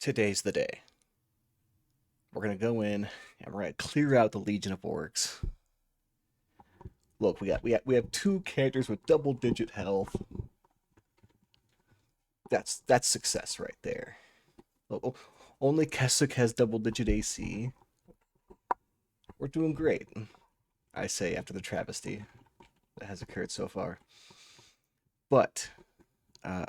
Today's the day. We're gonna go in and we're gonna clear out the Legion of Orcs. Look, we have two characters with double-digit health. That's success right there. Only Keswick has double-digit AC. We're doing great, I say, after the travesty that has occurred so far. But uh,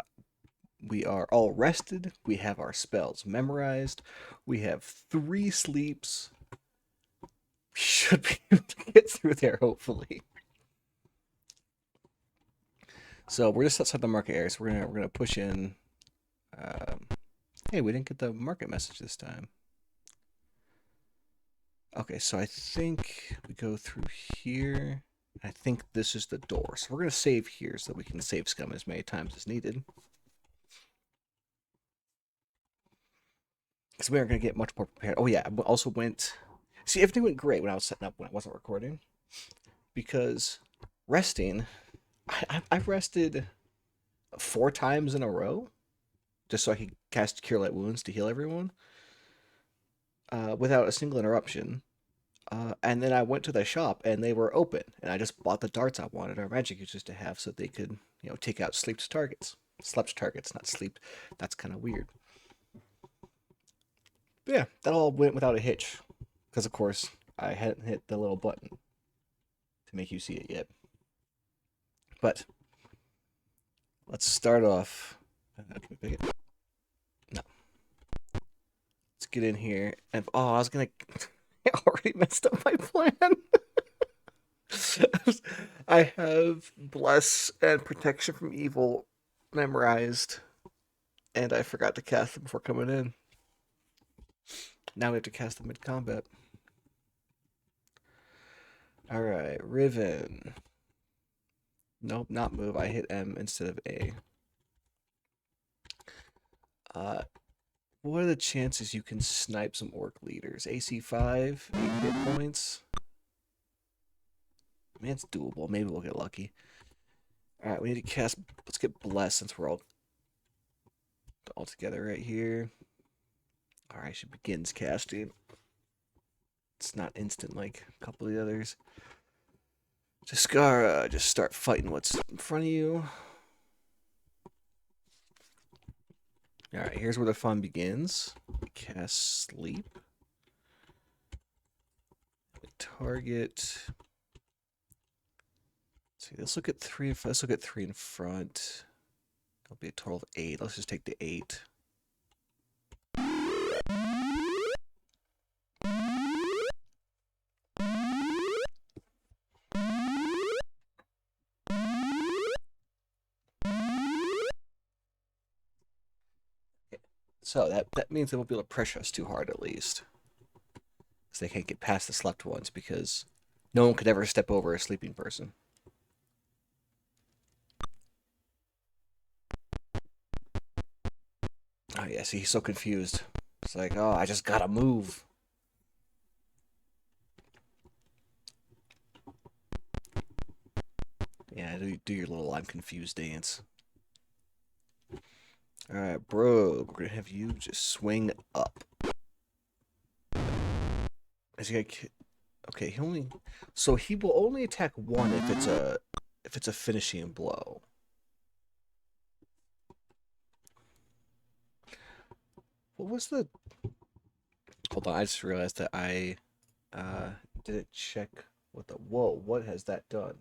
we are all rested. We have our spells memorized. We have 3 sleeps. We should be able to get through there, hopefully. So we're just outside the market area. So we're gonna push in. Hey, we didn't get the market message this time. Okay, so I think we go through here. I think this is the door. So we're gonna save here so that we can save scum as many times as needed. Because we aren't gonna get much more prepared. Oh yeah, I also went. See, everything went great when I was setting up when I wasn't recording. Because resting, I've rested 4 times in a row just so I could cast Cure Light Wounds to heal everyone without a single interruption. And then I went to the shop and they were open, and I just bought the darts I wanted our magic users to have so they could, take out sleeped targets. Slept targets, not sleep. That's kind of weird. But yeah, that all went without a hitch. Because, of course, I hadn't hit the little button to make you see it yet. But let's start off. Can we pick it? No. Let's get in here. And oh, I was gonna. I already messed up my plan. I have Bless and Protection from Evil memorized, and I forgot to cast them before coming in. Now we have to cast them mid combat. Alright, Riven. Nope, not move. I hit M instead of A. What are the chances you can snipe some orc leaders? AC 5, 8 hit points. I mean, it's doable. Maybe we'll get lucky. Alright, we need to cast. Let's get Bless since we're all together right here. Alright, she begins casting. It's not instant like a couple of the others. Jaskara, just start fighting what's in front of you. Alright, here's where the fun begins. Cast Sleep. Target. Let's see, let's look at 3. Let's look at 3 in front. It'll be a total of 8. Let's just take the 8. So that means they won't be able to pressure us too hard, at least. Because they can't get past the slept ones, because no one could ever step over a sleeping person. Oh yeah, see, he's so confused. It's like, oh, I just gotta move. Yeah, do your little I'm confused dance. Alright, bro, we're gonna have you just swing up. Is he gonna... Okay, he will only attack 1 if it's a finishing blow. What was the... Hold on, I just realized that I didn't check what the... Whoa, what has that done?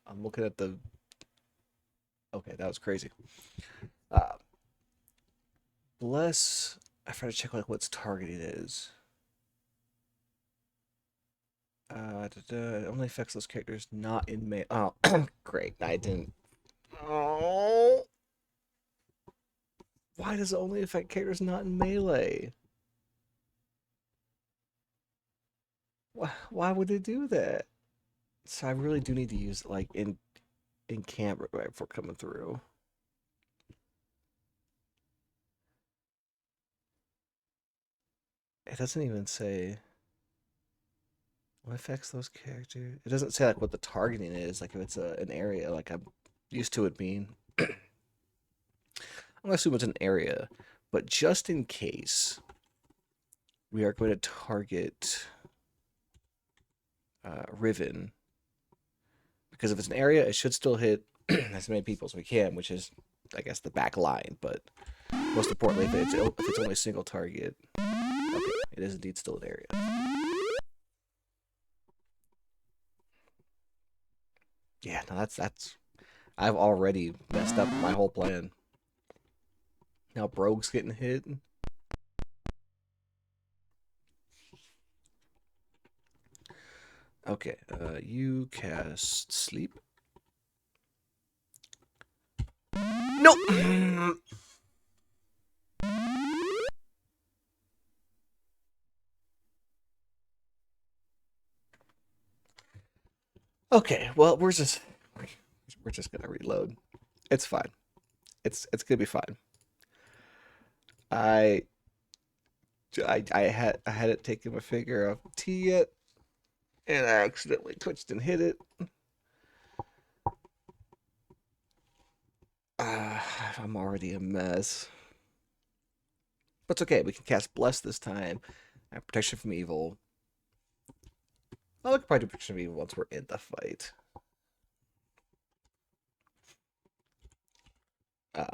I'm looking at the... Okay, that was crazy. Bless... I try to check like what's targeted is. It only affects those characters not in melee. Oh, great. I didn't. Oh. Why does it only affect characters not in melee? Why would it do that? So I really do need to use it, like in camp right before coming through. It doesn't even say what affects those characters. It doesn't say like what the targeting is, like if it's an area, like I'm used to it being. I'm gonna assume it's an area, But just in case, we are going to target Riven. Because if it's an area, it should still hit as many people as we can, which is, I guess, the back line. But most importantly, if it's only a single target, okay, it is indeed still an area. Yeah, no, that's. I've already messed up my whole plan. Now Brogue's getting hit. Okay, you cast Sleep. Nope! Okay, well, we're just gonna reload. It's fine. It's gonna be fine. I I hadn't taken my finger off T yet, and I accidentally twitched and hit it. I'm already a mess. But it's okay. We can cast Bless this time. And Protection from Evil. I'll look probably do Protection from Evil once we're in the fight. Um,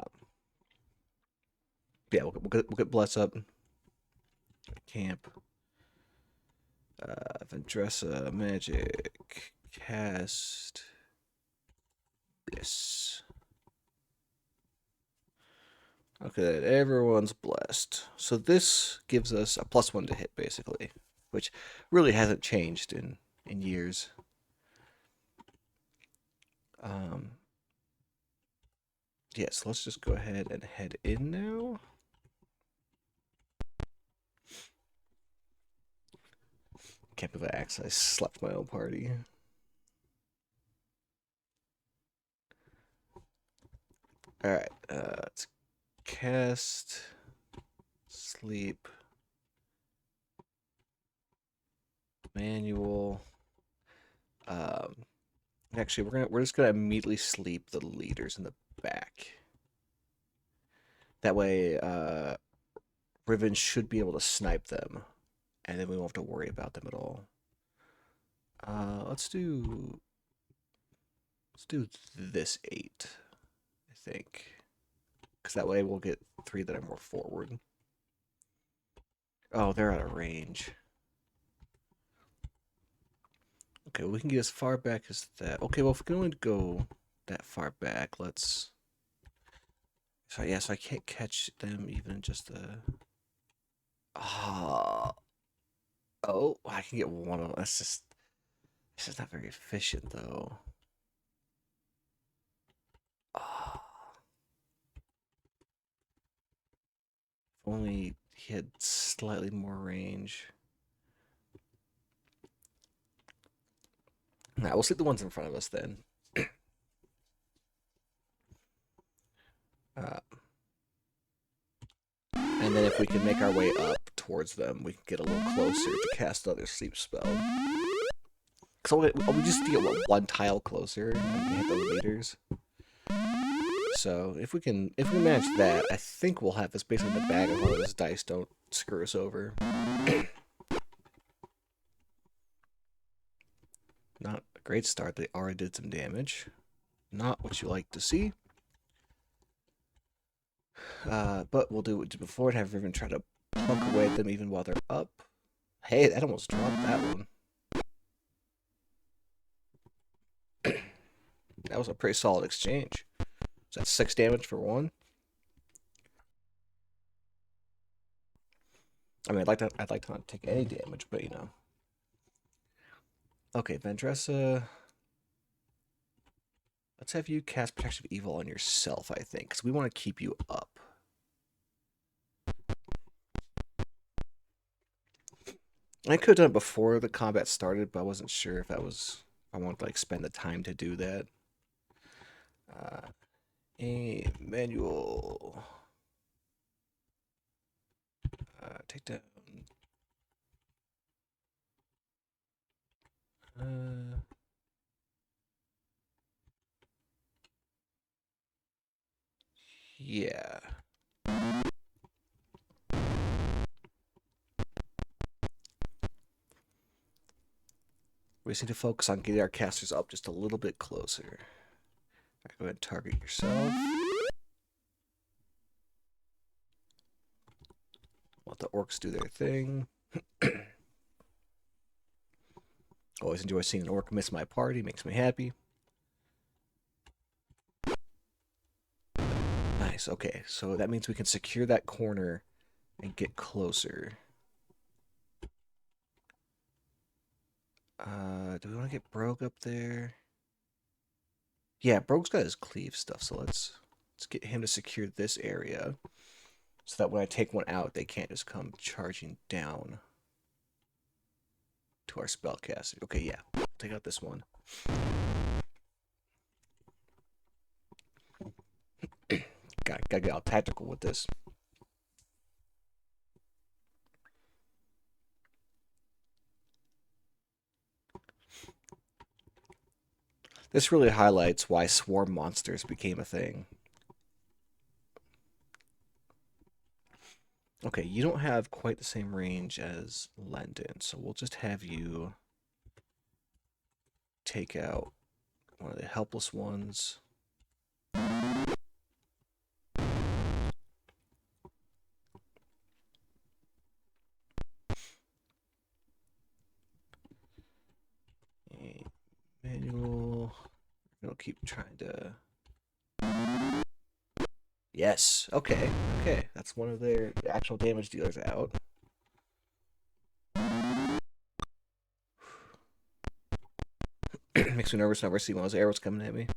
yeah, we'll get Bless up. Camp. Vendressa, Magic. Cast. Bliss. Okay, everyone's blessed. So this gives us a +1 to hit, basically, which really hasn't changed in years. Yeah, so let's just go ahead and head in now. Can't believe I slept my own party. Alright, let's cast Sleep. Manual. Actually, we're just gonna immediately sleep the leaders in the back. That way, Riven should be able to snipe them, and then we won't have to worry about them at all. Let's do this 8, I think, because that way we'll get 3 that are more forward. Oh, they're out of range. Okay, we can get as far back as that. Okay, well, if we can only go that far back, let's... So, yeah, so I can't catch them even just a... Oh, I can get one of them. That's just... This is not very efficient, though. Oh, if only he had slightly more range. Nah, we'll see the ones in front of us then. Uh, and then if we can make our way up towards them, we can get a little closer to cast another sleep spell. So we just get one tile closer and we hit the leaders. So if we can manage that, I think we'll have this basically in the bag as long as dice don't screw us over. Not a great start. They already did some damage. Not what you like to see. But we'll do what we did before and have Riven try to poke away at them even while they're up. Hey, that almost dropped that one. That was a pretty solid exchange. Is that 6 damage for one? I mean, I'd like to not take any damage, but you know. Okay, Vendressa. Let's have you cast Protection of Evil on yourself, I think, because we want to keep you up. I could have done it before the combat started, but I wasn't sure if that was... I wanted to like spend the time to do that. A manual. Take down. Yeah. We just need to focus on getting our casters up just a little bit closer. All right, go ahead and target yourself. Let the orcs do their thing. Always enjoy seeing an orc miss my party. Makes me happy. Nice. Okay, so that means we can secure that corner and get closer. Do we want to get Brogue up there? Yeah, Brogue's got his cleave stuff, so let's get him to secure this area. So that when I take one out, they can't just come charging down to our spellcaster. Okay, yeah. Take out this one. Gotta get all tactical with this. This really highlights why swarm monsters became a thing. Okay, you don't have quite the same range as Lendon, so we'll just have you take out one of the helpless ones. Manual. We'll keep trying to. Yes. Okay. Okay. That's one of their actual damage dealers out. Makes me nervous whenever I see one of those arrows coming at me.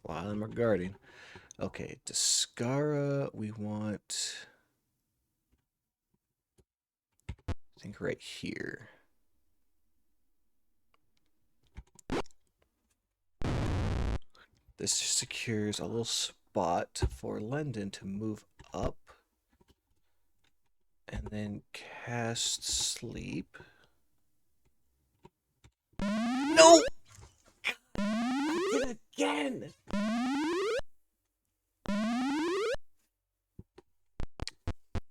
A lot of them are guarding. Okay, Discara, we want. I think right here. This secures a little spot for Lendon to move up and then cast Sleep. No! I did it again!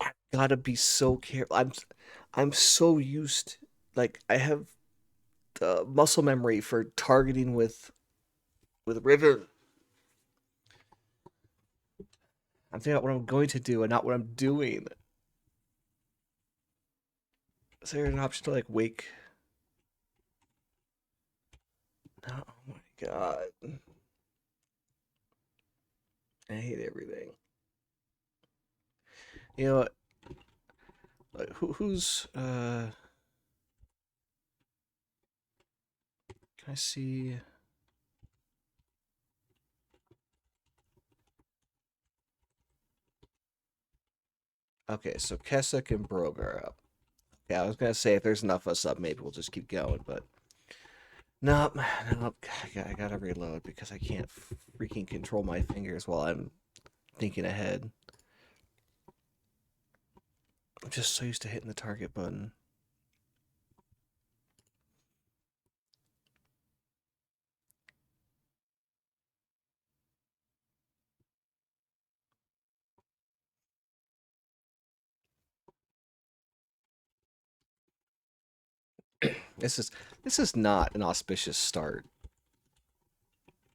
I gotta be so careful. I'm so used. Like I have the muscle memory for targeting with Riven. I'm thinking about what I'm going to do and not what I'm doing. Is there an option to like wake? No, oh my god. I hate everything. You know what? Like, who's can I see? Okay, so Keswick and Brogue are up. Yeah, I was gonna say if there's enough of us up, maybe we'll just keep going, but nope, nope. I gotta reload because I can't freaking control my fingers while I'm thinking ahead. I'm just so used to hitting the target button. This is not an auspicious start.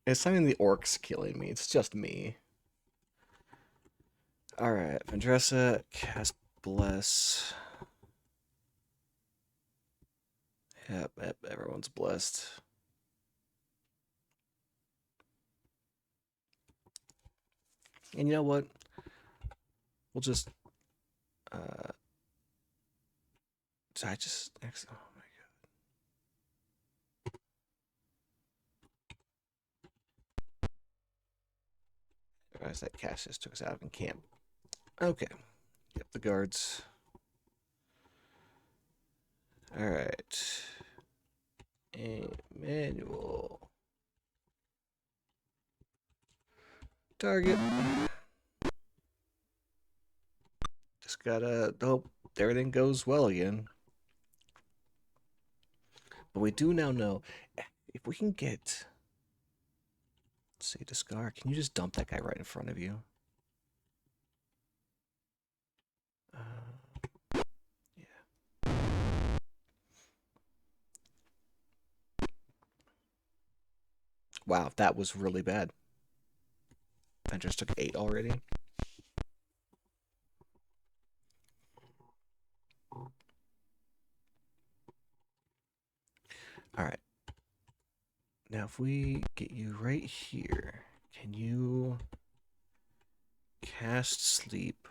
It's not even the orcs killing me. It's just me. All right, Vendressa, cast bless. Yep, everyone's blessed. And you know what? We'll just. I just. Oh my god. Realize that Cassius took us out of camp. Okay. Yep, the guards. Alright. Manual. Target. Just gotta hope everything goes well again. But we do now know if we can get Let's see, discard. Can you just dump that guy right in front of you? Yeah. Wow, that was really bad. I just took 8 already. Alright. Now if we get you right here, can you cast sleep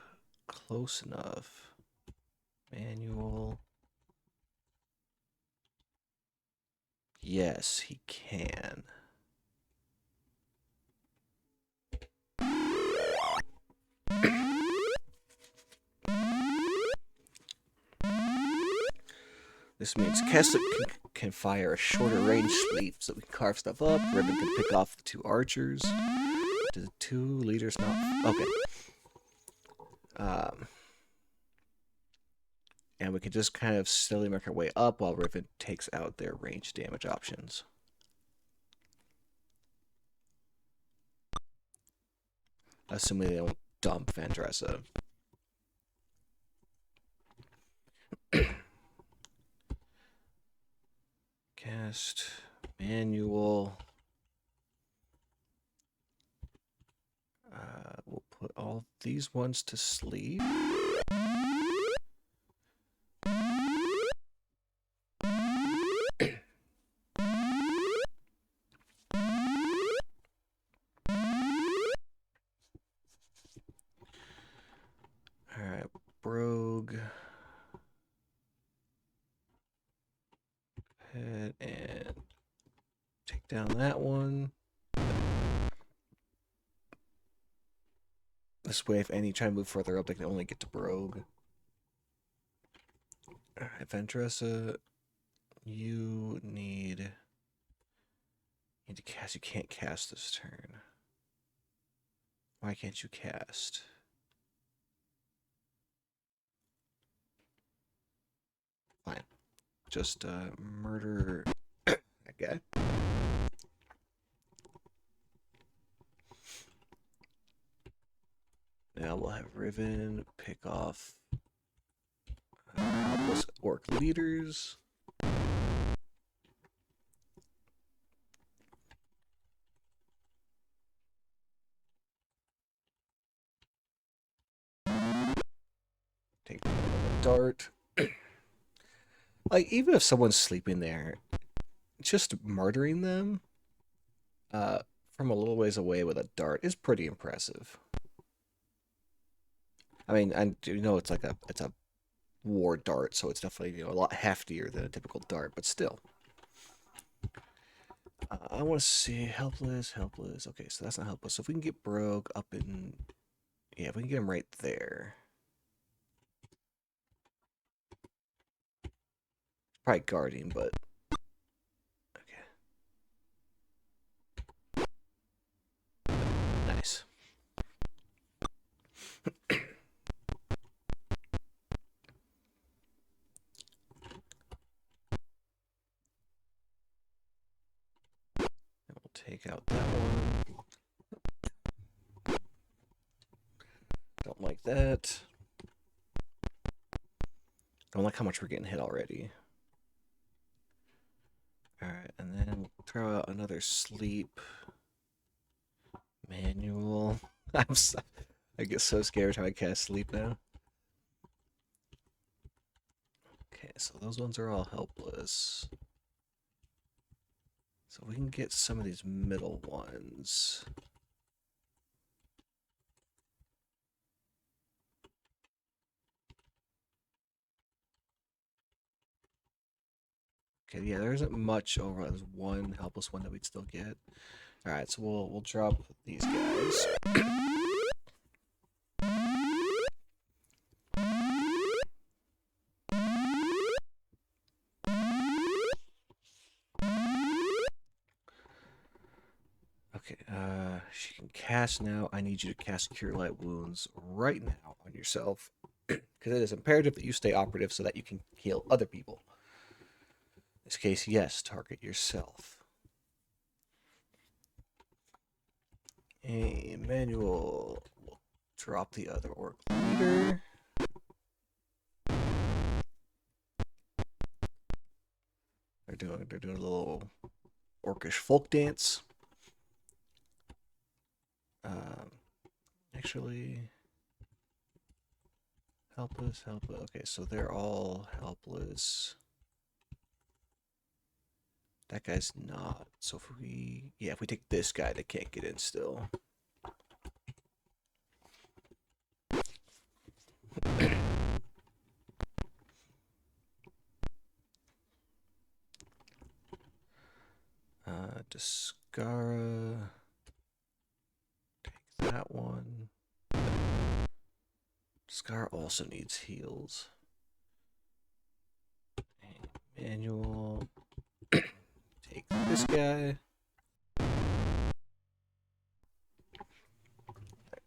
close enough? Manual. Yes, he can. This means Kessler can fire a shorter range sleep so we can carve stuff up. Ribbon can pick off the 2 archers. Do the 2 leaders not... Okay. And we can just kind of slowly make our way up while Riven takes out their range damage options. Assuming they don't dump Vandressa. Cast manual. We'll put all these ones to sleep. Alright, Brogue. Head and take down that one. This way, if any try to move further up, they can only get to Brogue. Alright, Vendressa, you need to cast. You can't cast this turn. Why can't you cast? Fine. Just murder that guy. Now we'll have Riven pick off helpless orc leaders. Take the dart. Like, even if someone's sleeping there, just murdering them from a little ways away with a dart is pretty impressive. I mean, I do know it's like it's a war dart, so it's definitely a lot heftier than a typical dart, but still. I want to see helpless. Okay, so that's not helpless. So if we can get Brogue up in, yeah, if we can get him right there. Probably guarding, but okay. Nice. And we'll take out that one. Don't like that. Don't like how much we're getting hit already. Alright, and then we'll throw out another sleep. Manual. I get so scared every time I cast sleep now. Okay, so those ones are all helpless. So we can get some of these middle ones. Okay, yeah, there isn't much over. There's one helpless one that we'd still get. All right, so we'll drop these guys. Okay, she can cast now. I need you to cast Cure Light Wounds right now on yourself, because it is imperative that you stay operative so that you can heal other people. In this case, yes, target yourself. Hey, Emmanuel. We'll drop the other orc leader. They're doing a little orcish folk dance. Um, actually, helpless. Okay, so they're all helpless. That guy's not. So if we take this guy, they can't get in still. Discara. Take that one. Scar also needs heals. Manual. Take this guy. That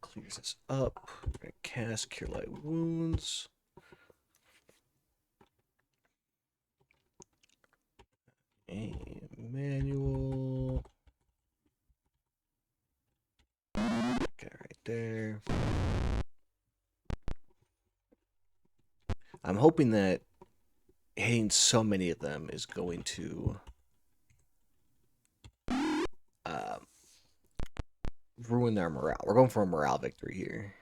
clears this up. We're gonna cast Cure Light Wounds. Manual. Okay, right there. I'm hoping that hitting so many of them is going to ruin their morale. We're going for a morale victory here.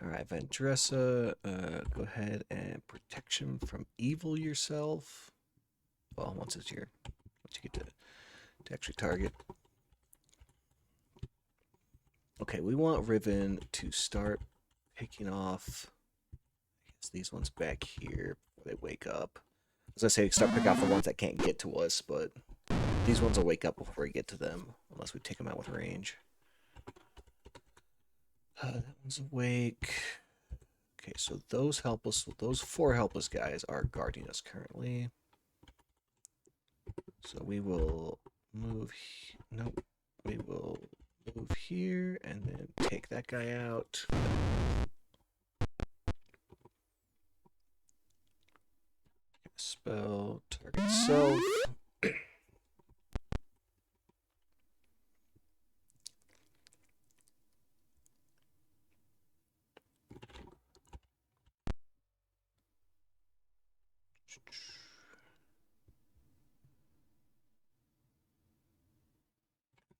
All right, Vendressa, go ahead and protection from evil yourself. Well, once you get to actually target. Okay, we want Riven to start picking off. I guess these ones back here before they wake up. As I say, start picking off the ones that can't get to us, but these ones will wake up before we get to them, unless we take them out with range. That one's awake. Okay, so those four helpless guys are guarding us currently. So we will move. Nope. We will move here and then take that guy out. Spell target self.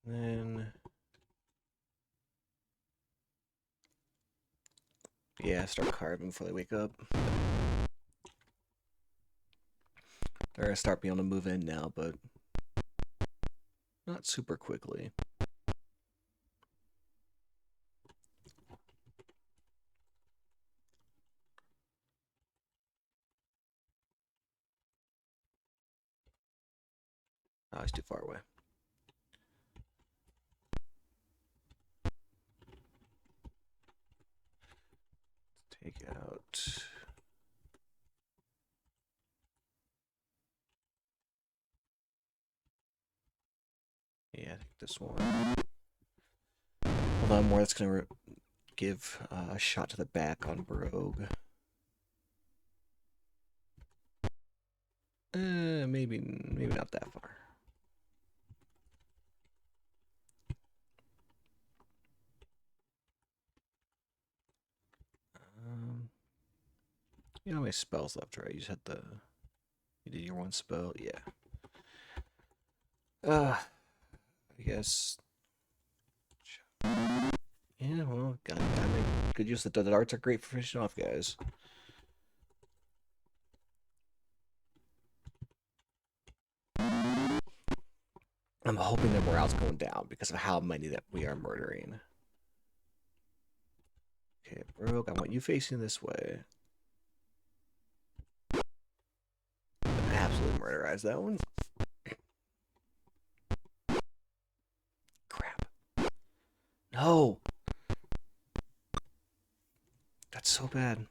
Then yeah, start carving before they wake up. They're gonna start being able to move in now, but not super quickly. Oh, he's too far away. Take out. Yeah, I think this one. Hold on, more. That's gonna give a shot to the back on Brogue. Maybe not that far. You know how many spells left, right? You just had you did your one spell, yeah. I guess. Yeah, well, gotta make good use of the darts are great for finishing off guys. I'm hoping the morale's going down because of how many that we are murdering. Okay, Brogue, I want you facing this way. Absolutely murderize that one. Crap. No! That's so bad.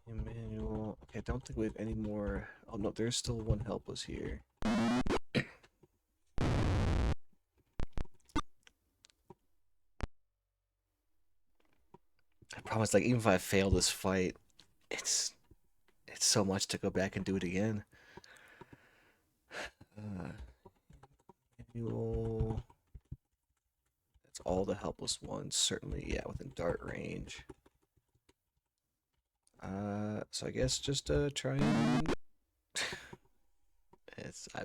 Emmanuel. Okay, I don't think we have any more. Oh no, there's still one helpless here. I promise, like, even if I fail this fight, it's it's so much to go back and do it again. Uh, Manual. That's all the helpless ones. Certainly, yeah, within dart range. So I guess just try and I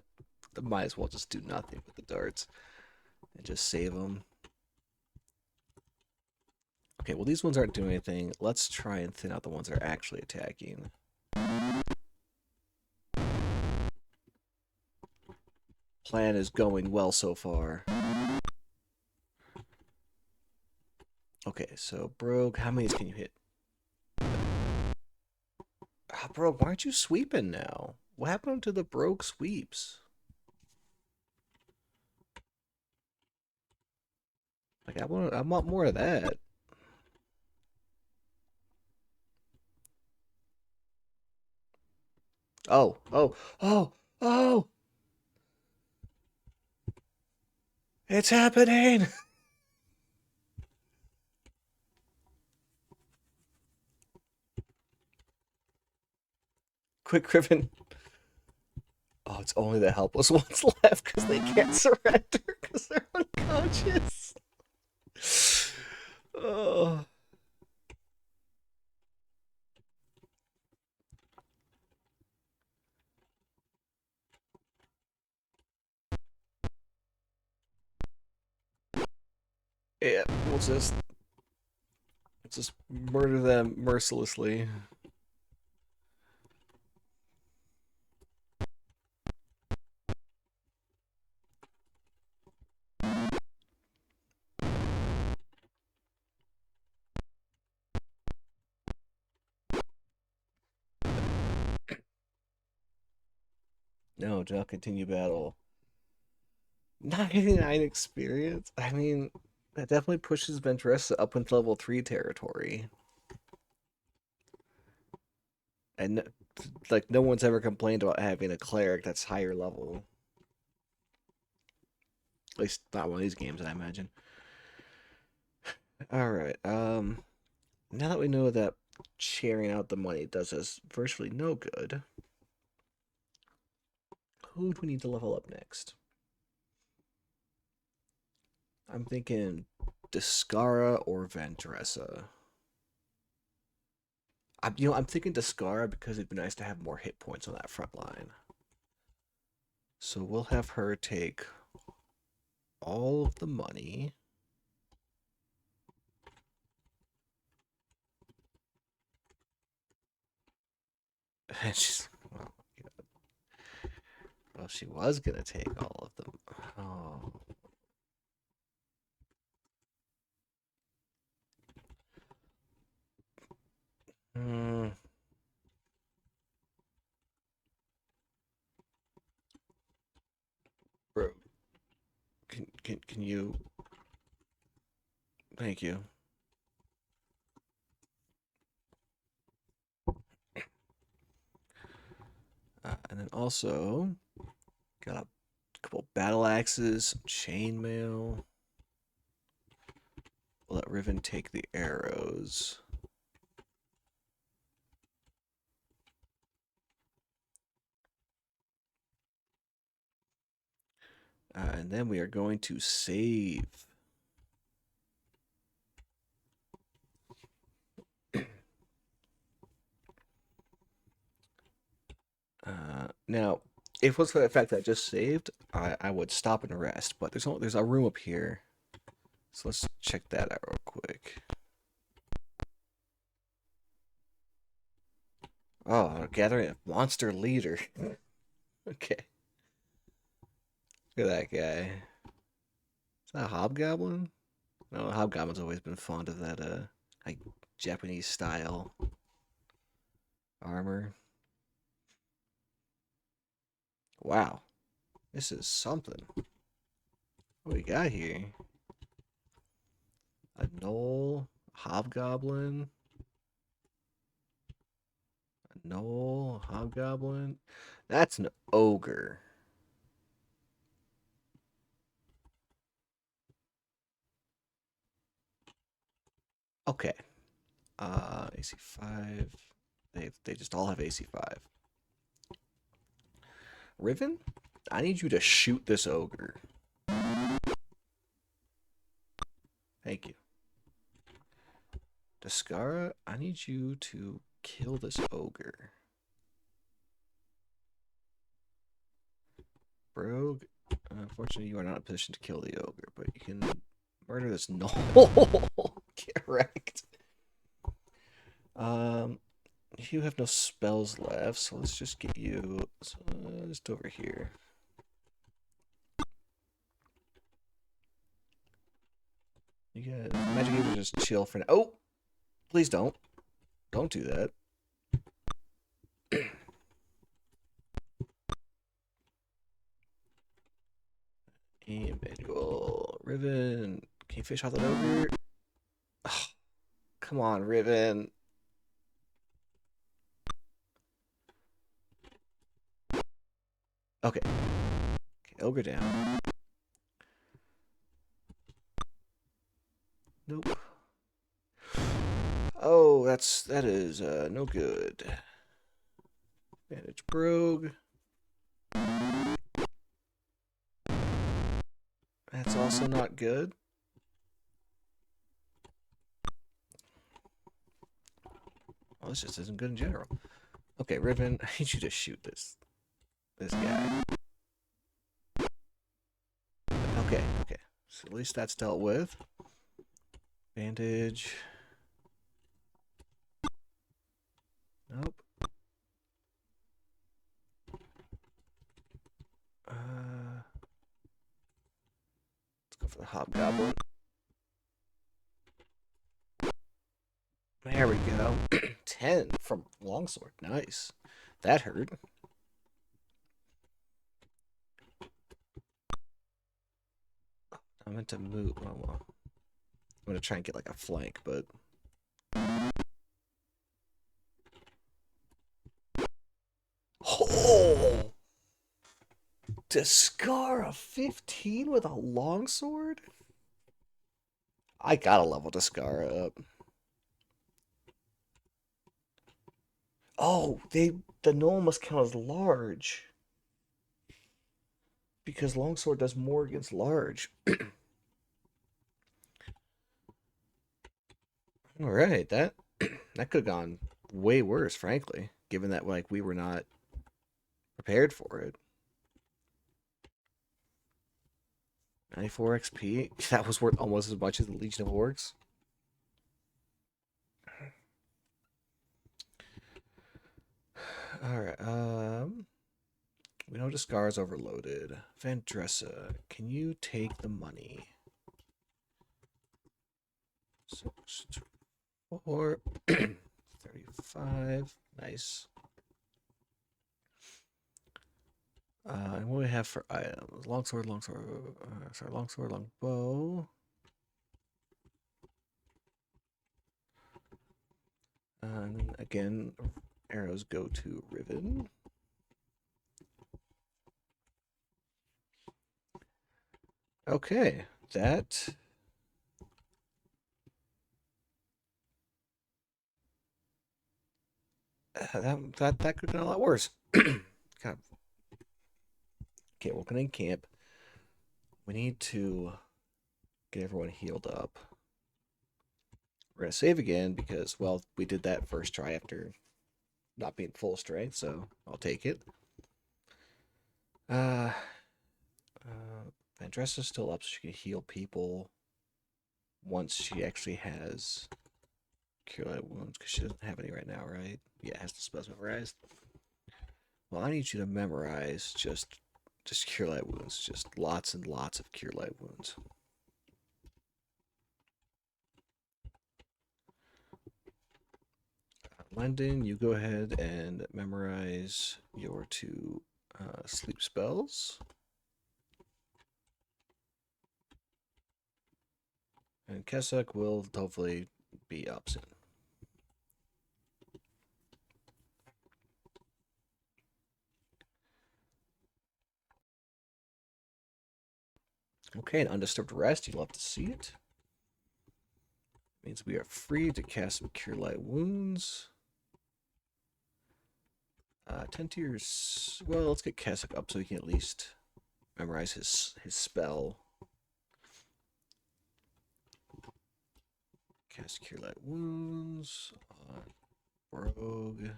might as well just do nothing with the darts and just save them. Okay, well these ones aren't doing anything. Let's try and thin out the ones that are actually attacking. Plan is going well so far. Okay, so Brogue, how many can you hit? Brogue, why aren't you sweeping now? What happened to the Brogue sweeps? Like I want more of that. Oh, oh, oh, oh! It's happening! Quick, Griffin. Oh, it's only the helpless ones left because they can't surrender because they're unconscious. Oh. Yeah, we'll just murder them mercilessly. No, do not continue battle. 99 experience? I mean, that definitely pushes Ventressa up into level 3 territory. And like no one's ever complained about having a cleric that's higher level. At least not one of these games, I imagine. Alright, now that we know that sharing out the money does us virtually no good, who do we need to level up next? I'm thinking Discara or Ventressa. I'm thinking Discara because it'd be nice to have more hit points on that front line. So we'll have her take all of the money. And she's well, she was gonna take all of them. Oh. Hmm. Bro, can you? Thank you. And then also got a couple battle axes, chainmail. We'll let Riven take the arrows. And then we are going to save. Now, if it was for the fact that I just saved, I would stop and rest. But there's a room up here, so let's check that out real quick. Oh, gathering a monster leader. Okay, look at that guy. Is that a hobgoblin? No, hobgoblin's always been fond of that like Japanese style armor. Wow, this is something. What we got here? A gnoll, hobgoblin, a No hobgoblin. That's an ogre. Okay. AC5. They just all have AC5. Riven, I need you to shoot this ogre. Thank you. Descara, I need you to kill this ogre. Brogue, unfortunately, you are not in a position to kill the ogre, but you can murder this gnoll. Get wrecked. You have no spells left, so let's just get you just over here. You got magic. You can just chill for now. Oh, please don't. Don't do that. Emmanuel Riven. Can you fish off that ogre? Oh, come on, Riven. Okay. Okay, ogre down. Nope. Oh, that is no good. Manage Brogue. That's also not good. Well, this just isn't good in general. Okay, Riven, I need you to shoot this guy. Okay, okay. So at least that's dealt with. Bandage. Nope. Let's go for the hobgoblin. There we go. 10 from longsword. Nice. That hurt. I meant to move. Oh, well. I'm going to try and get like a flank, but... Oh! Descara 15 with a longsword? I gotta level Descara up. Oh, the gnoll must count as large. Because longsword does more against large. Alright, that could have gone way worse, frankly. Given that like we were not prepared for it. 94 XP. That was worth almost as much as the Legion of Orcs. Alright, we know Descar's overloaded. Vandressa, can you take the money? 6, 4, 35. Nice. And what do we have for items? Longsword, longsword, longbow. And again, arrows go to Riven. Okay, that that could have been a lot worse. kind of. Okay, we're gonna camp. We need to get everyone healed up. We're gonna save again because, well, we did that first try after not being full strength, so I'll take it. Vandressa's still up, so she can heal people once she actually has Cure Light Wounds, because she doesn't have any right now, right? Yeah, it has the spells memorized. Well, I need you to memorize just Cure Light Wounds. Just lots and lots of Cure Light Wounds. Lendon, you go ahead and memorize your 2 sleep spells. And Kesek will hopefully be up soon. Okay, an undisturbed rest. You'd love to see it. Means we are free to cast some Cure Light Wounds. 10 tiers. Well, let's get Keswick up so he can at least memorize his spell. Cast Cure Light Wounds on Rogue.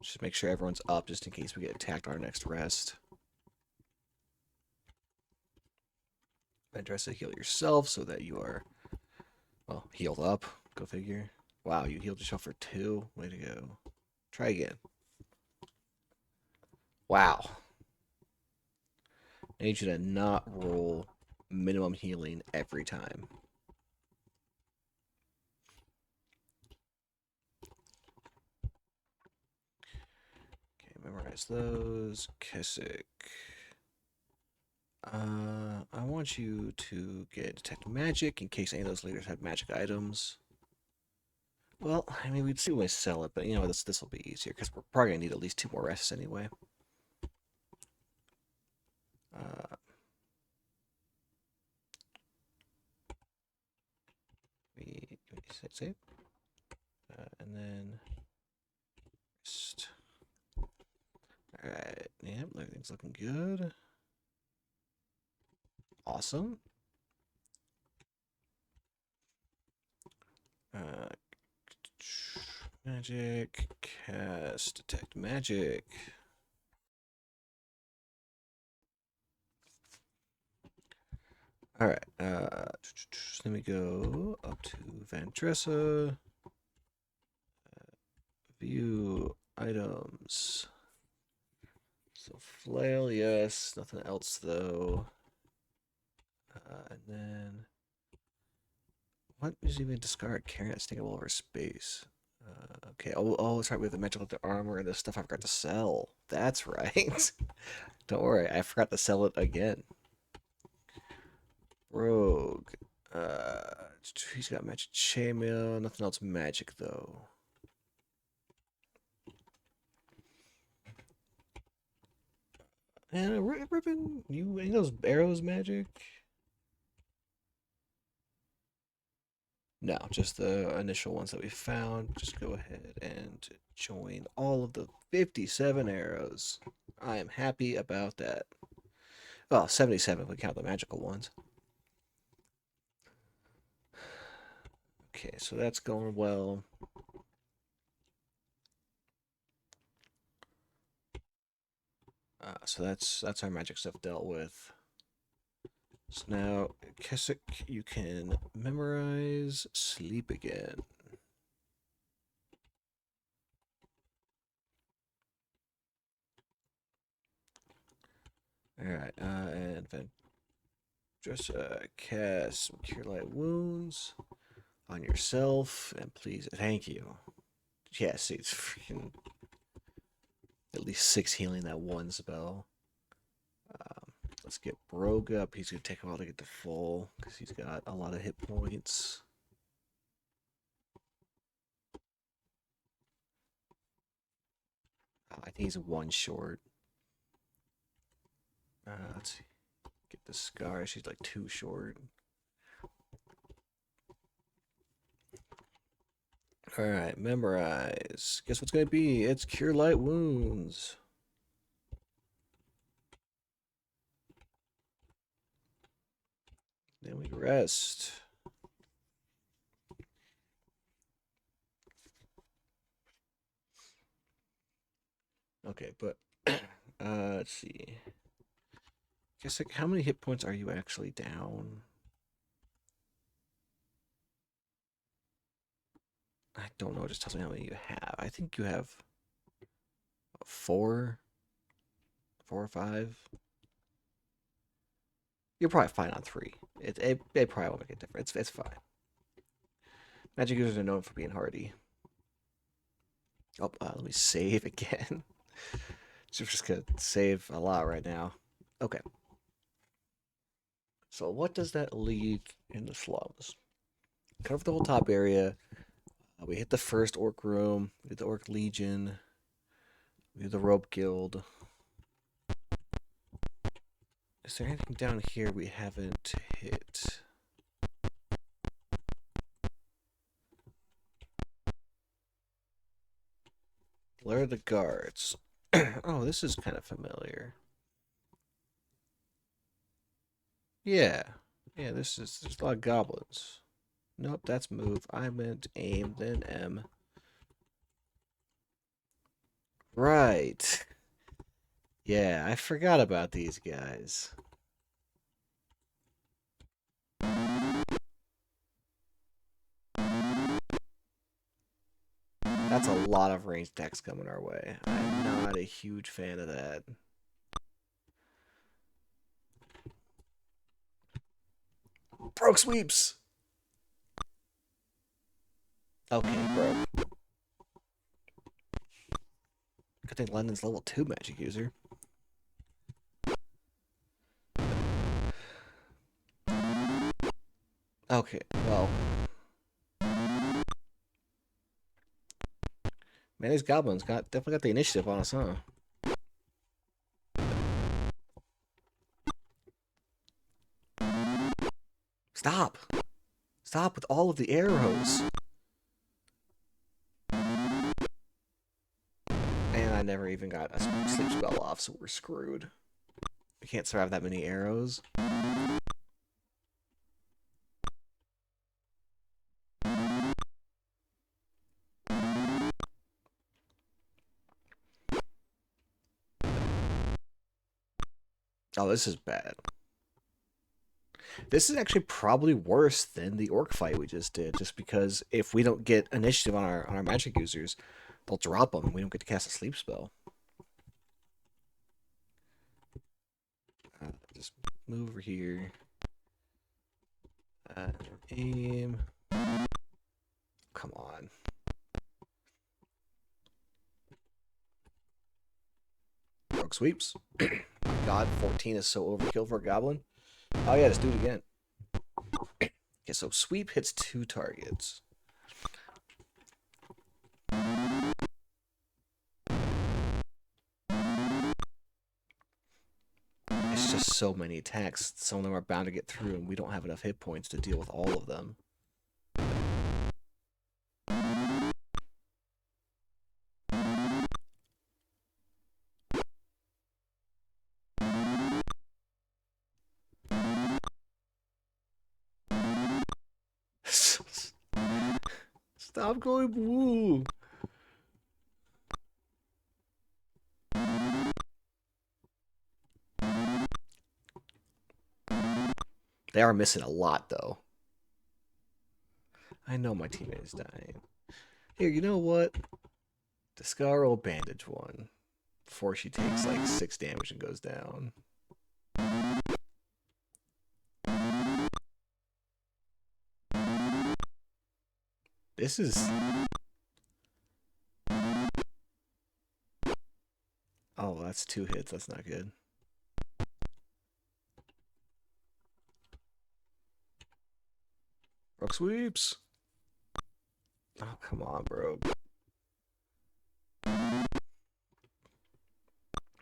Just make sure everyone's up just in case we get attacked on our next rest. Address to heal yourself so that you are, well, healed up. Go figure. Wow, you healed yourself for 2. Way to go. Try again. Wow. I need you to not roll minimum healing every time. Okay, memorize those. Keswick. I want you to get Detect Magic in case any of those leaders have magic items. Well, I mean, we'd see when we sell it, but you know, this will be easier because we're probably gonna need at least 2 more rests anyway. We save, and then rest. All right, yep, everything's looking good. Awesome. Magic, cast, detect magic. All right, let me go up to Vandressa. View items. So flail, yes. Nothing else though. And then what is even discard? Carrying that taking over space. Okay. Oh, that's right. We have the magical armor and the stuff I forgot to sell. That's right. Don't worry, I forgot to sell it again. Rogue. He's got magic chainmail. Nothing else magic though. And a ribbon. You any of those arrows magic? No, just the initial ones that we found. Just go ahead and join all of the 57 arrows. I am happy about that. Well, 77 if we count the magical ones. Okay, so that's going well. So that's our magic stuff dealt with. So now, Keswick, you can memorize sleep again. Alright, and then just cast some Cure Light Wounds on yourself, and please, thank you. Yes, it's freaking at least 6 healing that one spell. Let's get Brogue up. He's going to take a while to get to full because he's got a lot of hit points. I think he's 1 short. Let's see. Get the Scar. She's like 2 short. Alright, memorize. Guess what's going to be? It's Cure Light Wounds. Then we rest. Okay, but let's see. Guess like how many hit points are you actually down? I don't know. It just tells me how many you have. I think you have 4, 4 or 5. You're probably fine on 3. It probably won't make a difference. It's fine. Magic users are known for being hardy. Oh, let me save again. So we're just gonna save a lot right now. Okay. So what does that leave in the slums? Cover the whole top area. We hit the first orc room. We did the orc legion. We did the rope guild. Is there anything down here we haven't hit? Where are the guards? Oh, this is kind of familiar. Yeah. Yeah, there's a lot of goblins. Nope, that's move. I meant aim, then M. Right. Yeah, I forgot about these guys. That's a lot of ranged attacks coming our way. I'm not a huge fan of that. Broke sweeps! Okay, broke. Good thing London's level 2 magic user. Okay, well. Man, these goblins definitely got the initiative on us, huh? Stop! Stop with all of the arrows! And I never even got a sleep spell off, so we're screwed. We can't survive that many arrows. Oh, this is bad. This is actually probably worse than the orc fight we just did, just because if we don't get initiative on our magic users, they'll drop them. We don't get to cast a sleep spell. Just move over here. Aim. Come on. Rogue sweeps. God, 14 is so overkill for a goblin. Oh yeah, let's do it again. Okay, so sweep hits 2 targets. It's just so many attacks. Some of them are bound to get through, and we don't have enough hit points to deal with all of them. Stop going blue. They are missing a lot, though. I know my teammate is dying. Here, you know what? Discar will bandage one before she takes like 6 damage and goes down. This is... Oh, that's 2 hits. That's not good. Rock sweeps. Oh, come on, bro.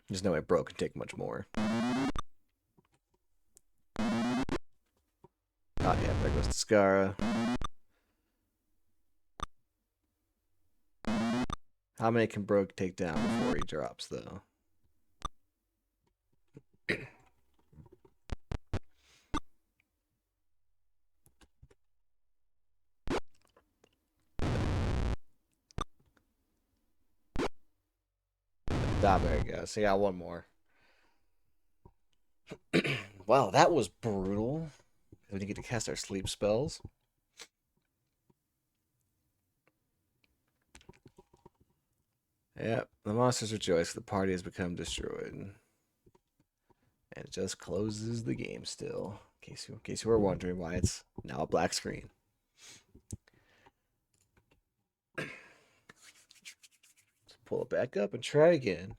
There's no way bro can take much more. Oh, yeah, there goes Tiscara. How many can bro take down before he drops, though? Ah, there you go. So, yeah, one more. Wow, that was brutal. We didn't get to cast our sleep spells. Yep, the monsters rejoice. The party has become destroyed. And it just closes the game still. In case you were wondering why it's now a black screen. Let's pull it back up and try again.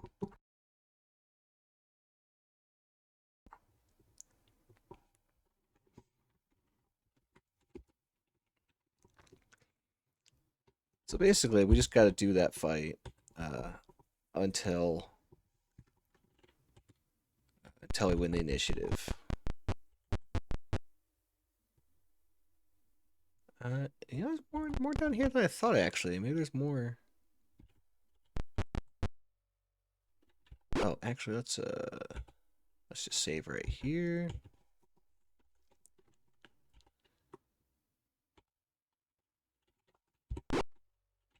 So basically, we just got to do that fight until until we win the initiative. You know, there's more down here than I thought, actually. Maybe there's more. Oh, actually, let's just save right here.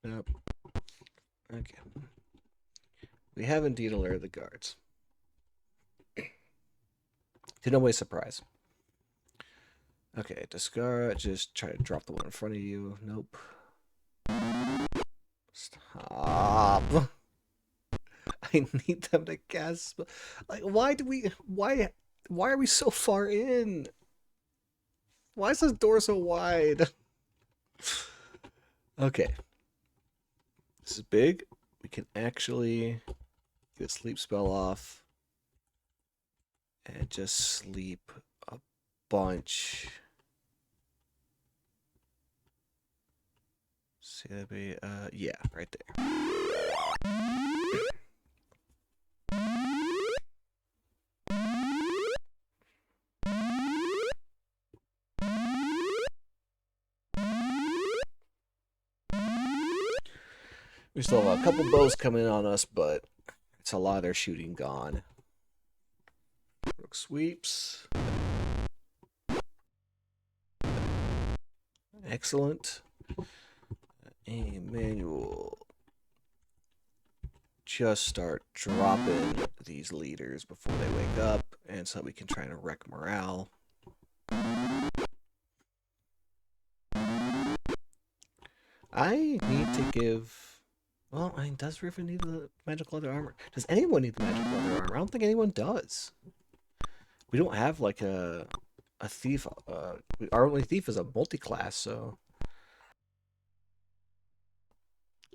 Nope. Okay. We have indeed alerted the guards. To nobody's surprise. Okay, discard. Just try to drop the one in front of you. Nope. Stop. I need them to gasp. Like, why are we so far in? Why is this door so wide? Okay. This is big. We can actually get a sleep spell off. And just sleep a bunch. See, that'd be, yeah, right there. We still have a couple bows coming in on us, but it's a lot of their shooting gone. Rook sweeps. Excellent. Emmanuel. Just start dropping these leaders before they wake up, and so we can try to wreck morale. I need to give... Well, I mean, does Riven need the magical leather armor? Does anyone need the magical leather armor? I don't think anyone does. We don't have, like, a thief. Our only thief is a multi-class, so...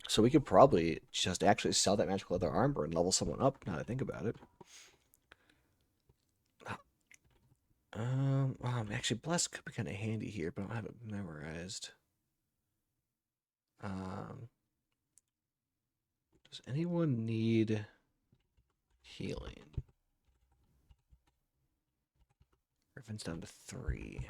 So we could probably just actually sell that magical leather armor and level someone up, now that I think about it. Actually, Bless could be kind of handy here, but I don't have it memorized. Does anyone need healing? Riven's down to 3.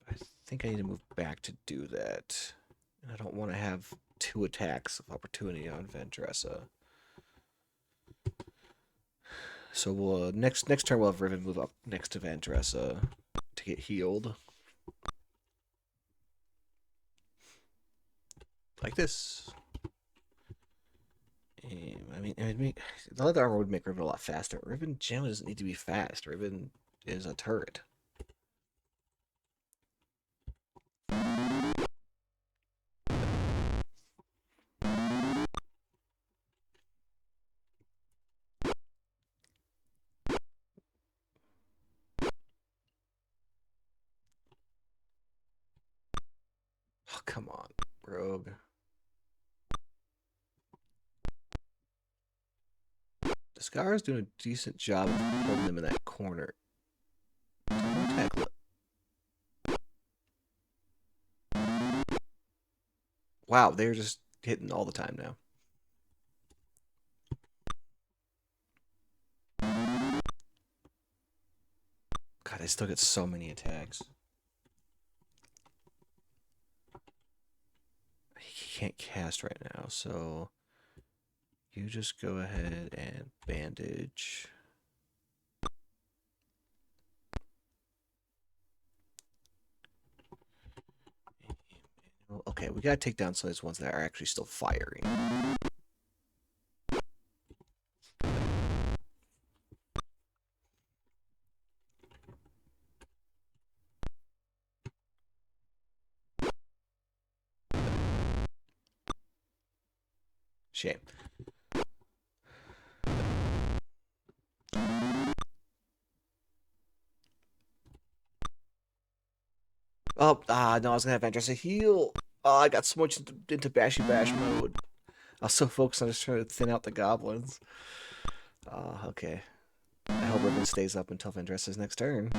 I think I need to move back to do that. And I don't want to have 2 attacks of opportunity on Vendressa. So we'll next turn we'll have Riven move up next to Vendressa to get healed. Like this. I mean, the leather armor would make Riven a lot faster. Riven generally doesn't need to be fast. Riven is a turret. Oh, come on, Rogue. Scar's doing a decent job of holding them in that corner. Don't tackle it. Wow, they're just hitting all the time now. God, I still get so many attacks. He can't cast right now, so you just go ahead and bandage. Okay, we gotta take down some of these ones that are actually still firing. Shame. Oh, no, I was gonna have Andressa heal. Oh, I got so much into Bashy Bash mode. I was so focused on just trying to thin out the goblins. Okay. I hope Riven stays up until Vendressa's next turn.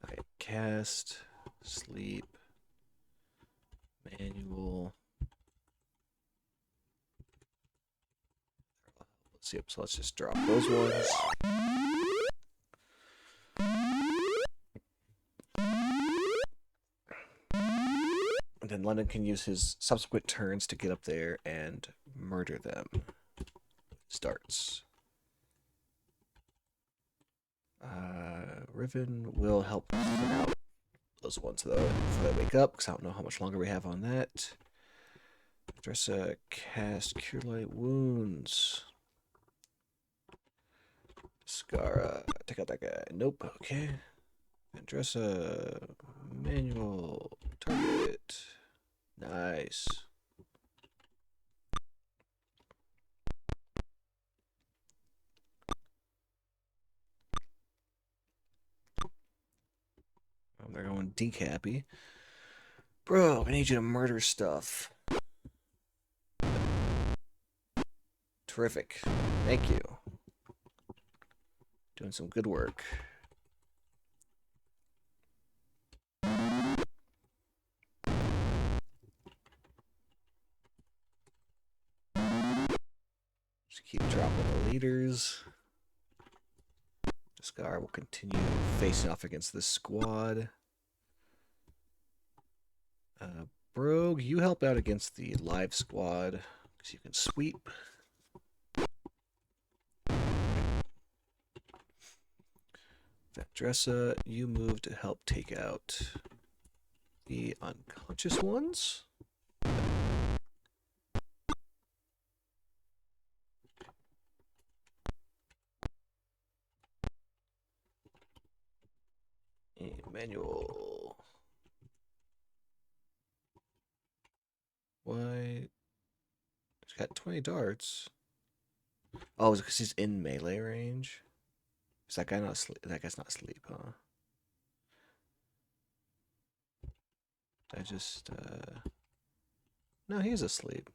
Okay, cast, sleep, manual. So, yep, so let's just drop those ones. And then London can use his subsequent turns to get up there and murder them. Starts. Riven will help figure out those ones though before they wake up, because I don't know how much longer we have on that. Dressa cast Cure Light Wounds. Scara, take out that guy. Nope. Okay. Andressa, manual target. Nice. They're going decappy. Bro, I need you to murder stuff. Terrific. Thank you. Doing some good work. Just keep dropping the leaders. Scar will continue facing off against this squad. Brogue, you help out against the live squad because you can sweep. Vendressa, you move to help take out the unconscious ones. Manual. Why? He's got 20 darts. Oh, is it because he's in melee range? Is that guy not asleep? That guy's not asleep, huh? I just, No, he's asleep.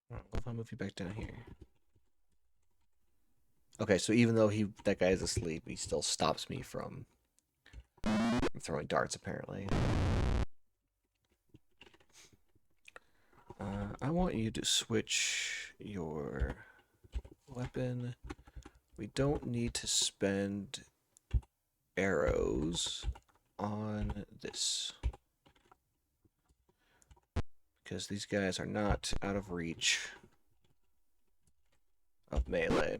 What if I move you back down here? Okay, so even though that guy is asleep, he still stops me from throwing darts, apparently. I want you to switch your weapon. We don't need to spend arrows on this, because these guys are not out of reach of melee.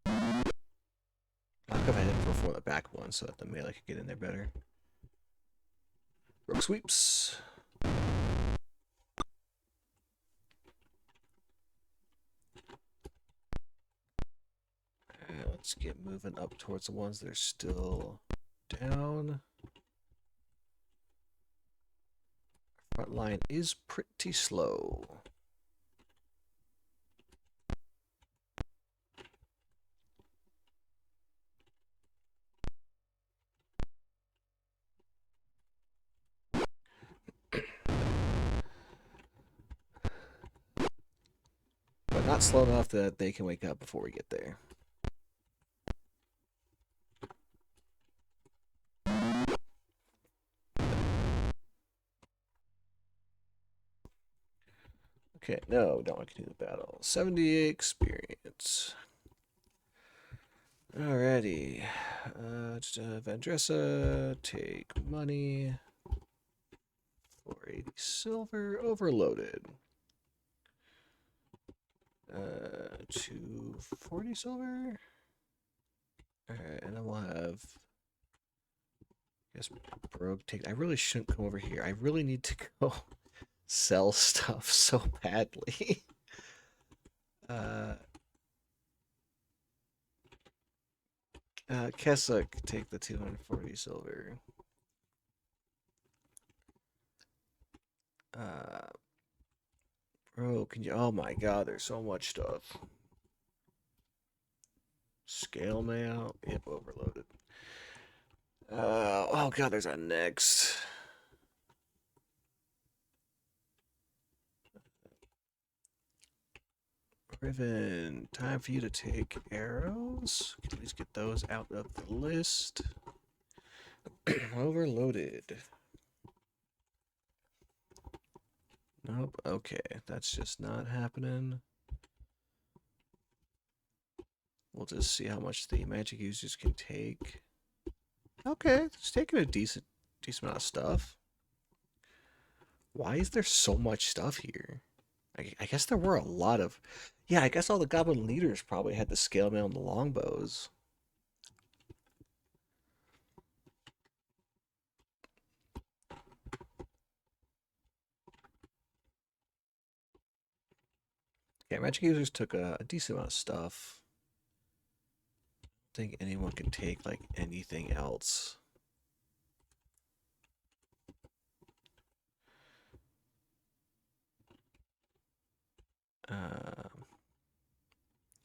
I'll go ahead and perform the back one so that the melee can get in there better. Rogue sweeps. Let's get moving up towards the ones that are still down. Front line is pretty slow. But not slow enough that they can wake up before we get there. Okay, no, we don't want to continue the battle. 70 experience. Alrighty. Vendressa, take money. 480 silver, overloaded. 240 silver. Alright, and then we'll have, I guess, Brogue take. I really shouldn't come over here. I really need to go sell stuff so badly. Kessuck, take the 240 silver. Bro, can you? Oh my god, there's so much stuff. Scale mail. Yep, overloaded. Oh god, there's our next. Riven, time for you to take arrows. Can at least get those out of the list. Overloaded. Nope. Okay, that's just not happening. We'll just see how much the magic users can take. Okay, it's taking a decent amount of stuff. Why is there so much stuff here? I guess there were a lot of... Yeah, I guess all the goblin leaders probably had the scale mail and the longbows. Yeah, magic users took a decent amount of stuff. I don't think anyone can take, like, anything else. Um,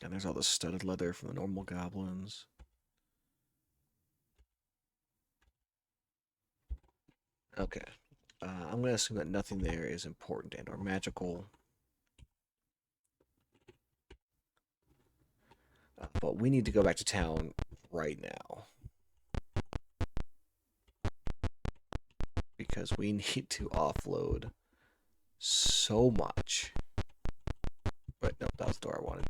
and there's all the studded leather from the normal goblins. Okay. I'm going to assume that nothing there is important and or magical. But we need to go back to town right now. Because we need to offload so much. But no, that was the door I wanted.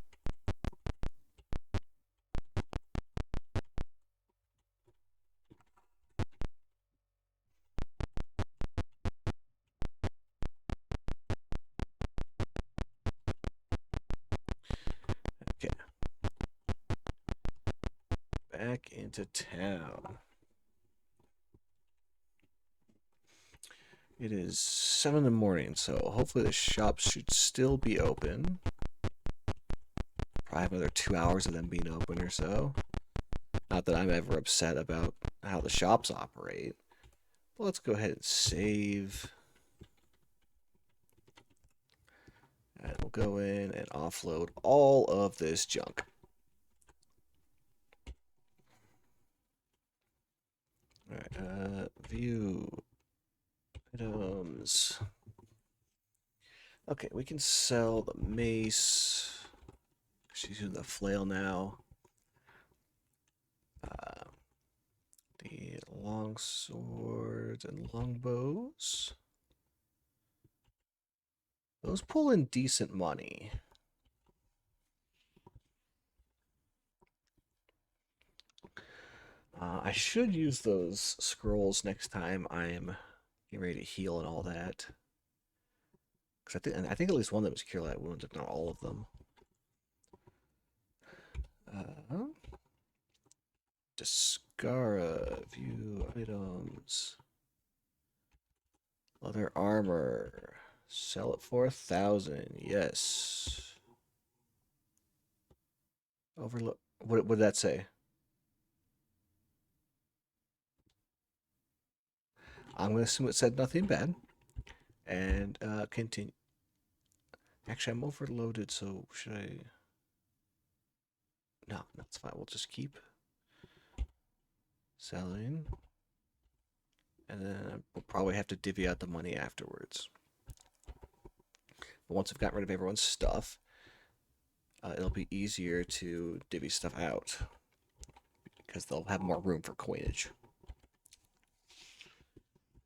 Okay. Back into town. It is 7 in the morning, so hopefully the shops should still be open. Probably have another 2 hours of them being open or so. Not that I'm ever upset about how the shops operate. But let's go ahead and save. And we'll go in and offload all of this junk. Alright, view items. Okay, we can sell the mace. She's using the flail now. The long swords and longbows. Those pull in decent money. I should use those scrolls next time I'm getting ready to heal and all that. Because I think at least one of them is Cure Light Wounds, if not all of them. Discara, view items. Leather armor. Sell it for 1,000. Yes. Overlook. What did that say? I'm going to assume it said nothing bad. And continue. Actually, I'm overloaded, so should I... No, that's fine. We'll just keep selling. And then we'll probably have to divvy out the money afterwards. But once I've gotten rid of everyone's stuff, it'll be easier to divvy stuff out. Because they'll have more room for coinage.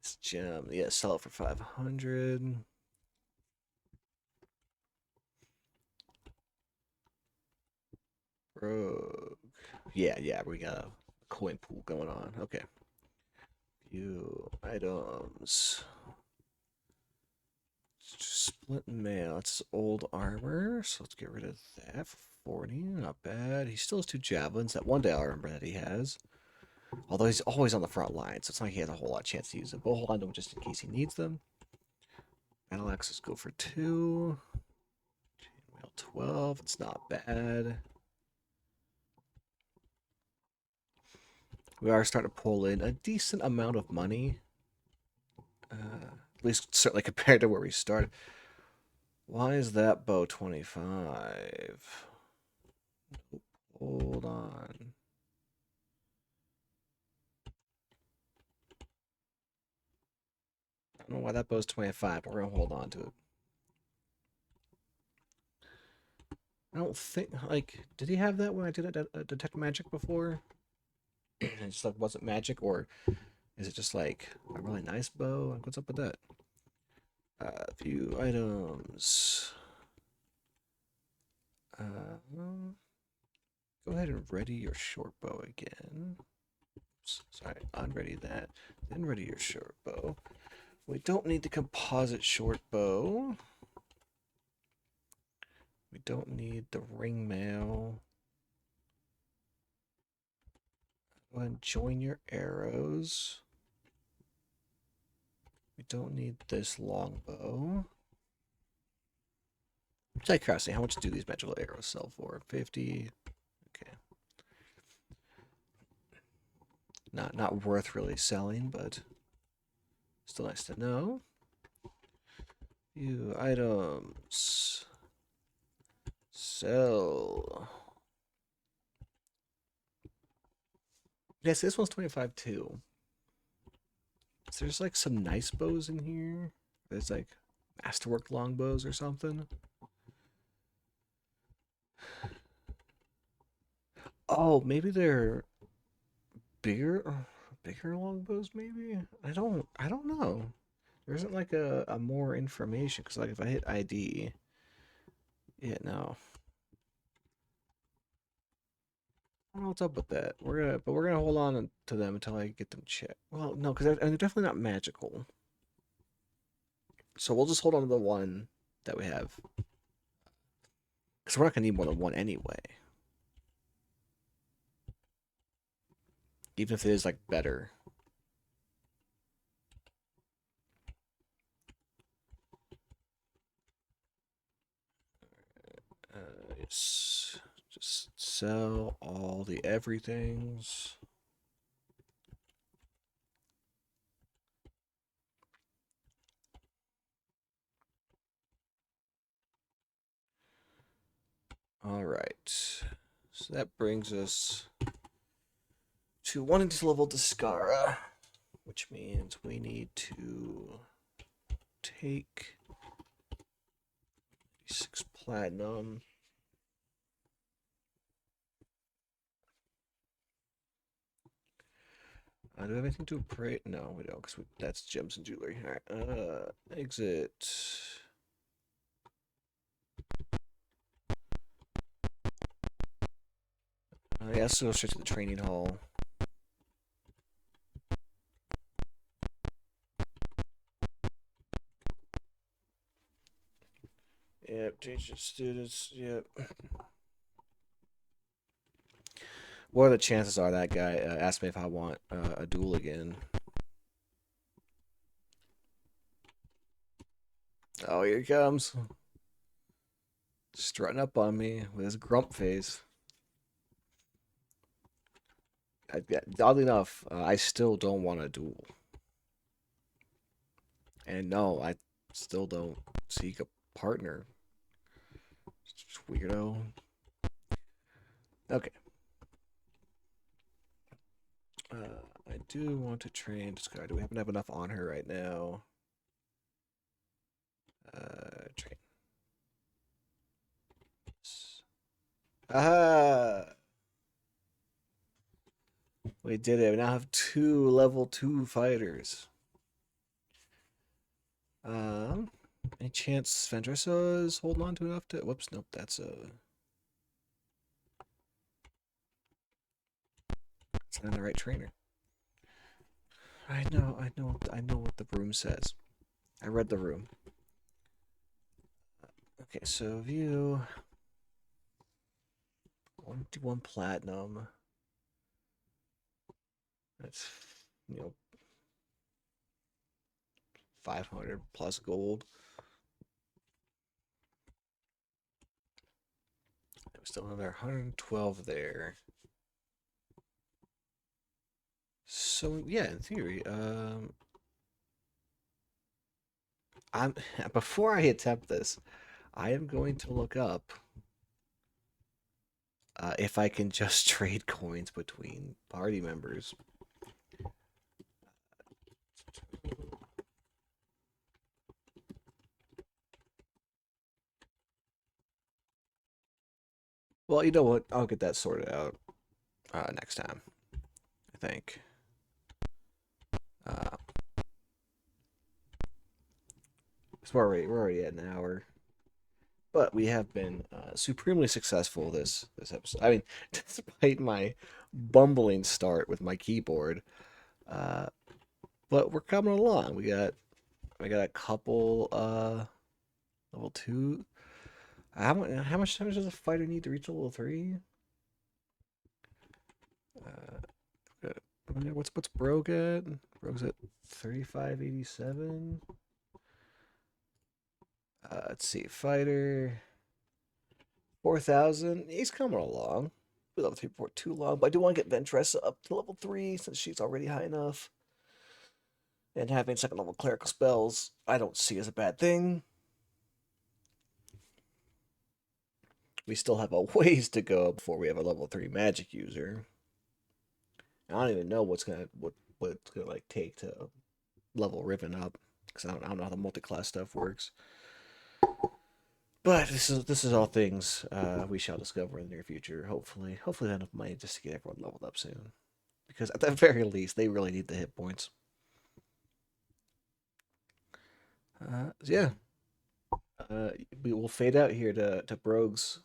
This gem, yeah, sell it for 500. Rogue. Yeah, we got a coin pool going on. Okay. View items. Split mail. It's old armor, so let's get rid of that for 40. Not bad. He still has 2 javelins. That one armor that he has. Although he's always on the front line, so it's not like he has a whole lot of chance to use them. But we'll hold on to them just in case he needs them. Battle axes go for 2. Chainmail 12. It's not bad. We are starting to pull in a decent amount of money. At least certainly compared to where we started. Why is that bow 25? Hold on. I don't know why that bow's 25, but we're going to hold on to it. I don't think, like, did he have that when I did detect magic before? It just like wasn't magic, or Is it just like a really nice bow? Like, what's up with that? View items. Go ahead and ready your short bow again. Sorry, unready that. Then ready your short bow. We don't need the composite short bow. We don't need the ring mail. Go ahead and join your arrows. We don't need this longbow. Check crossing. How much do these magical arrows sell for? 50. Okay. Not worth really selling, but still nice to know. View items. Sell. Yes, this one's 25 too. So there's like some nice bows in here. There's like masterwork longbows or something. Oh, maybe they're bigger longbows. Maybe I don't know. There isn't like a more information because like if I hit ID, yeah, no. I don't know what's up with that. We're gonna hold on to them until I get them checked. Well, no, because they're definitely not magical. So we'll just hold on to the one that we have. Because we're not going to need more than one anyway. Even if it is, like, better. Yes. Just sell all the everythings. All right. So that brings us to wanting to level Discara, which means we need to take 6 platinum. Do we have anything to upgrade? No, we don't, because that's gems and jewelry. All right. Exit. Yeah, let's go straight to the training hall. Yep, change the students. Yep. What are the chances are that guy asked me if I want a duel again? Oh, here he comes. Strutting up on me with his grump face. Oddly enough, I still don't want a duel. And no, I still don't seek a partner. Weirdo. Okay. I do want to train Discard. Do we happen to have enough on her right now? Train. Aha! We did it. We now have 2 level 2 fighters. Any chance Vendressa is holding on to enough to? Whoops, nope. That's it's not the right trainer. I know what the room says. I read the room. Okay, so view 1 platinum. That's 500 plus gold. There's still another 112 there. So yeah, in theory, I'm before I attempt this, I am going to look up if I can just trade coins between party members. Well, you know what? I'll get that sorted out next time, I think. Uh, so we're already at an hour, but we have been supremely successful this episode. I mean, despite my bumbling start with my keyboard, uh, but we're coming along. We got a couple level 2. How much time does a fighter need to reach level 3? What's Brogue at? Brogue's at 3587. Let's see, fighter 4000. He's coming along. We level 3 for too long, but I do want to get Ventressa up to level 3 since she's already high enough. And having second level clerical spells, I don't see as a bad thing. We still have a ways to go before we have a level 3 magic user. I don't even know what it's gonna like take to level Riven up because I don't know how the multi-class stuff works. But this is all things we shall discover in the near future. Hopefully enough money just to get everyone leveled up soon. Because at the very least, they really need the hit points. Yeah, we will fade out here to Brogue's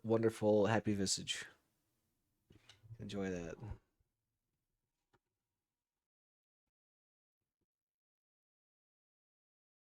wonderful happy visage. Enjoy that.